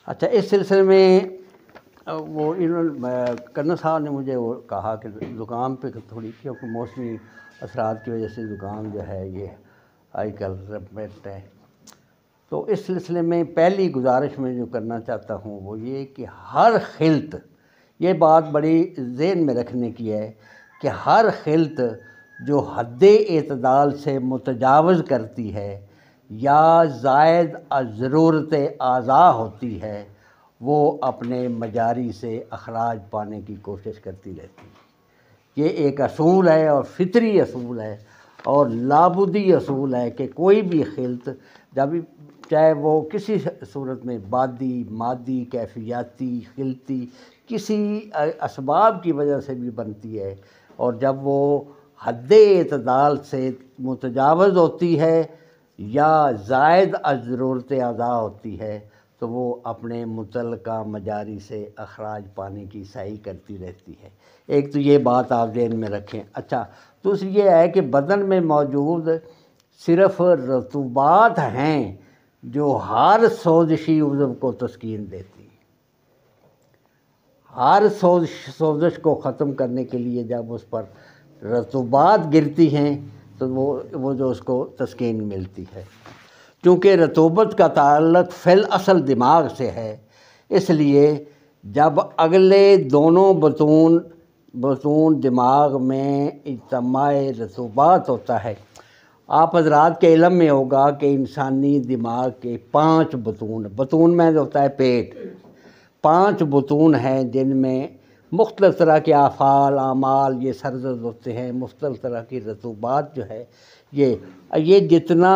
اچھا، اس سلسلے میں وہ کرنل صاحب نے مجھے وہ کہا کہ زکام پہ تھوڑی، کیونکہ موسمی اثرات کی وجہ سے زکام جو ہے یہ آج کل ریپیٹ ہے، تو اس سلسلے میں پہلی گزارش میں جو کرنا چاہتا ہوں وہ یہ کہ ہر خلط، یہ بات بڑی ذہن میں رکھنے کی ہے کہ ہر خلط جو حد اعتدال سے متجاوز کرتی ہے یا زائد از ضرورت اعضاء ہوتی ہے وہ اپنے مجاری سے اخراج پانے کی کوشش کرتی رہتی ہے۔ یہ ایک اصول ہے اور فطری اصول ہے اور لابدی اصول ہے کہ کوئی بھی خلط جب چاہے وہ کسی صورت میں بادی، مادی، کیفیاتی، خلطی، کسی اسباب کی وجہ سے بھی بنتی ہے، اور جب وہ حد اعتدال سے متجاوز ہوتی ہے یا زائد از ضرورت اعضاء ہوتی ہے تو وہ اپنے متعلقہ مجاری سے اخراج پانے کی سعی کرتی رہتی ہے۔ ایک تو یہ بات آپ ذہن میں رکھیں۔ اچھا، دوسری یہ ہے کہ بدن میں موجود صرف رطوبات ہیں جو ہر سوزشی عضو کو تسکین دیتی ہیں۔ ہر سوزش کو ختم کرنے کے لیے جب اس پر رطوبات گرتی ہیں تو وہ جو اس کو تسکین ملتی ہے۔ چونکہ رطوبت کا تعلق فی الاصل دماغ سے ہے، اس لیے جب اگلے دونوں بطون دماغ میں اجتماع رطوبات ہوتا ہے، آپ حضرات کے علم میں ہوگا کہ انسانی دماغ کے 5 بطون میں ہوتا ہے پیٹ، 5 بطون ہیں جن میں مختلف طرح کے افعال، اعمال یہ سرزد ہوتے ہیں، مختلف طرح کی رطوبات جو ہے یہ جتنا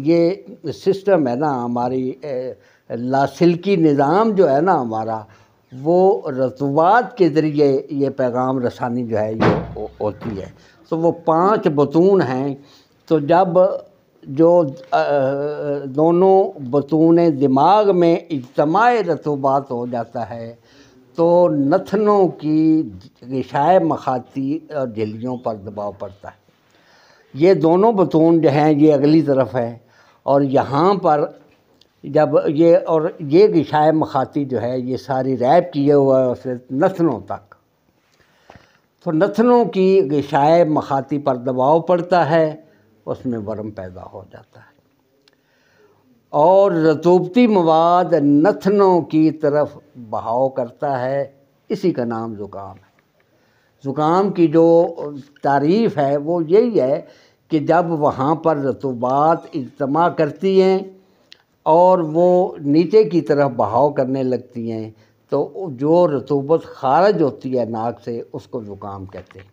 یہ سسٹم ہے نا ہماری لاسلکی نظام جو ہے نا ہمارا، وہ رطوبات کے ذریعے یہ پیغام رسانی جو ہے یہ ہوتی ہے۔ تو وہ 5 بطون ہیں، تو جب جو دونوں بطون دماغ میں اجتماع رطوبات ہو جاتا ہے تو نتنوں کی غشائے مخاطی اور جھلیوں پر دباؤ پڑتا ہے۔ یہ دونوں بطون جو ہیں یہ اگلی طرف ہے، اور یہاں پر جب یہ غشائے مخاطی جو ہے یہ ساری ریپ کیے ہوا ہے اسے نتنوں تک، تو نتنوں کی غشائے مخاطی پر دباؤ پڑتا ہے، اس میں ورم پیدا ہو جاتا ہے، اور رطوبتی مواد نتنوں کی طرف بہاؤ کرتا ہے، اسی کا نام زکام ہے۔ زکام کی جو تعریف ہے وہ یہی ہے کہ جب وہاں پر رطوبات اجتماع کرتی ہیں اور وہ نیچے کی طرف بہاؤ کرنے لگتی ہیں تو جو رطوبت خارج ہوتی ہے ناک سے اس کو زکام کہتے ہیں۔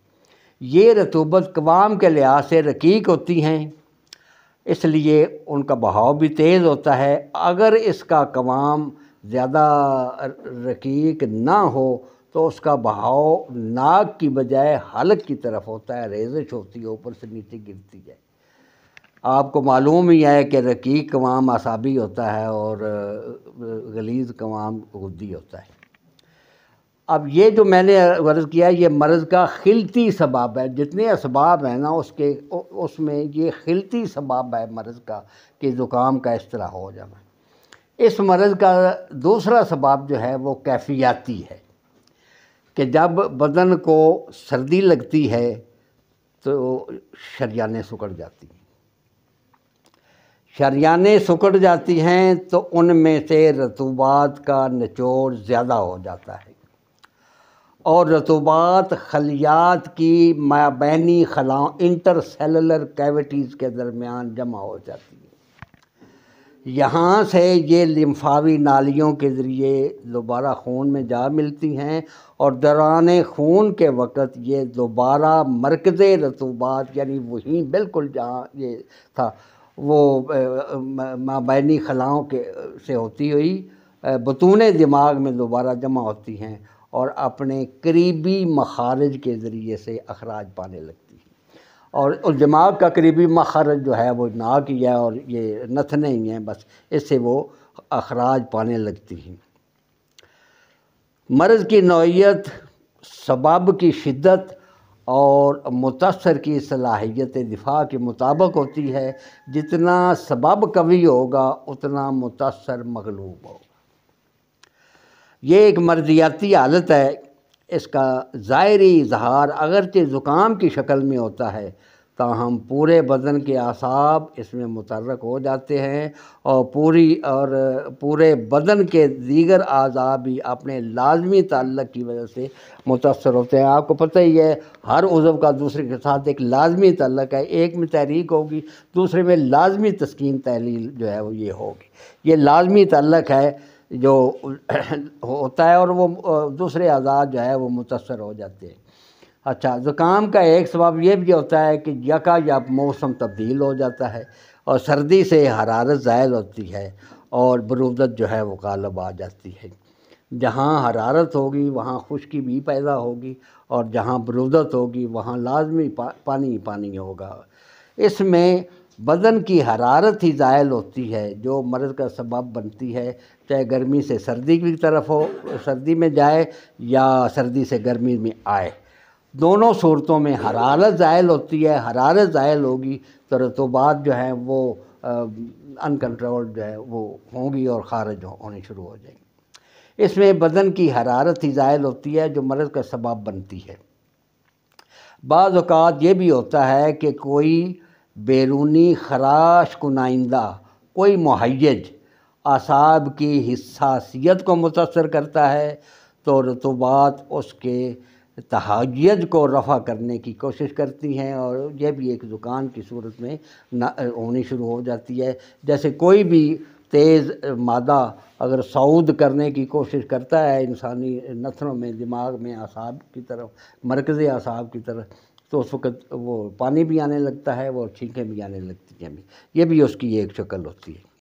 یہ رطوبت قوام کے لحاظ سے رقیق ہوتی ہیں، اس لیے ان کا بہاؤ بھی تیز ہوتا ہے۔ اگر اس کا قوام زیادہ رقیق نہ ہو تو اس کا بہاؤ ناک کی بجائے حلق کی طرف ہوتا ہے، ریزش ہوتی ہے، اوپر سے نیچے گرتی ہے۔ آپ کو معلوم ہی ہے کہ رقیق قوام اعصابی ہوتا ہے اور غلیظ قوام غدی ہوتا ہے۔ اب یہ جو میں نے عرض کیا یہ مرض کا خلطی سبب ہے، جتنے اسباب ہیں نا اس میں یہ خلطی سبب ہے مرض کا کہ زکام کا اس طرح ہو جانا۔ اس مرض کا دوسرا سبب جو ہے وہ کیفیاتی ہے کہ جب بدن کو سردی لگتی ہے تو شریانیں سکڑ جاتی ہیں، شریانیں سکڑ جاتی ہیں تو ان میں سے رطوبات کا نچوڑ زیادہ ہو جاتا ہے، اور رطوبات خلیات کی مابینی خلاؤں انٹر سیلولر کیویٹیز کے درمیان جمع ہو جاتی ہے۔ یہاں سے یہ لمفاوی نالیوں کے ذریعے دوبارہ خون میں جا ملتی ہیں، اور دوران خون کے وقت یہ دوبارہ مرکز رطوبات یعنی وہیں بالکل جہاں یہ تھا وہ مابینی خلاؤں سے ہوتی ہوئی بطون دماغ میں دوبارہ جمع ہوتی ہیں اور اپنے قریبی مخارج کے ذریعے سے اخراج پانے لگتی ہیں، اور دماغ کا قریبی مخرج جو ہے وہ ناک ہی ہے اور یہ نتھنے ہی ہیں، بس اس سے وہ اخراج پانے لگتی ہیں۔ مرض کی نوعیت، سبب کی شدت اور متاثر کی صلاحیت دفاع کے مطابق ہوتی ہے۔ جتنا سبب قوی ہوگا اتنا متاثر مغلوب ہوگا۔ یہ ایک مرضیاتی حالت ہے، اس کا ظاہری اظہار اگرچہ زکام کی شکل میں ہوتا ہے، تاہم پورے بدن کے اعصاب اس میں متحرک ہو جاتے ہیں اور پورے بدن کے دیگر اعضاء بھی اپنے لازمی تعلق کی وجہ سے متاثر ہوتے ہیں۔ آپ کو پتہ ہی ہے ہر عضو کا دوسرے کے ساتھ ایک لازمی تعلق ہے، ایک میں تحریک ہوگی دوسرے میں لازمی تسکین تحلیل جو ہے وہ یہ ہوگی، یہ لازمی تعلق ہے جو ہوتا ہے اور وہ دوسرے اعضاء جو ہے وہ متاثر ہو جاتے ہیں۔ اچھا، زکام کا ایک سبب یہ بھی ہوتا ہے کہ یک موسم تبدیل ہو جاتا ہے اور سردی سے حرارت زائل ہوتی ہے اور برودت جو ہے وہ غالب آ جاتی ہے۔ جہاں حرارت ہوگی وہاں خشکی بھی پیدا ہوگی اور جہاں برودت ہوگی وہاں لازمی پانی ہوگا۔ اس میں بدن کی حرارت ہی زائل ہوتی ہے جو مرض کا سبب بنتی ہے، چاہے گرمی سے سردی کی طرف ہو، سردی میں جائے یا سردی سے گرمی میں آئے، دونوں صورتوں میں حرارت زائل ہوتی ہے۔ حرارت زائل ہوگی تو رطوبات جو ہیں وہ ان کنٹرول جو ہے وہ ہوں گی اور خارج ہونی شروع ہو جائیں گی۔ اس میں بدن کی حرارت ہی زائل ہوتی ہے جو مرض کا سبب بنتی ہے۔ بعض اوقات یہ بھی ہوتا ہے کہ کوئی بیرونی خراش کنندہ کوئی مہیج اعصاب کی حساسیت کو متاثر کرتا ہے تو رطوبات اس کے تہیج کو رفع کرنے کی کوشش کرتی ہیں اور یہ بھی ایک زکام کی صورت میں ہونی شروع ہو جاتی ہے۔ جیسے کوئی بھی تیز مادہ اگر صعود کرنے کی کوشش کرتا ہے انسانی نتھنوں میں، دماغ میں، اعصاب کی طرف، مرکزی اعصاب کی طرف، تو اس وقت وہ پانی بھی آنے لگتا ہے، وہ چھینکیں بھی آنے لگتی ہیں، یہ بھی اس کی ایک شکل ہوتی ہے۔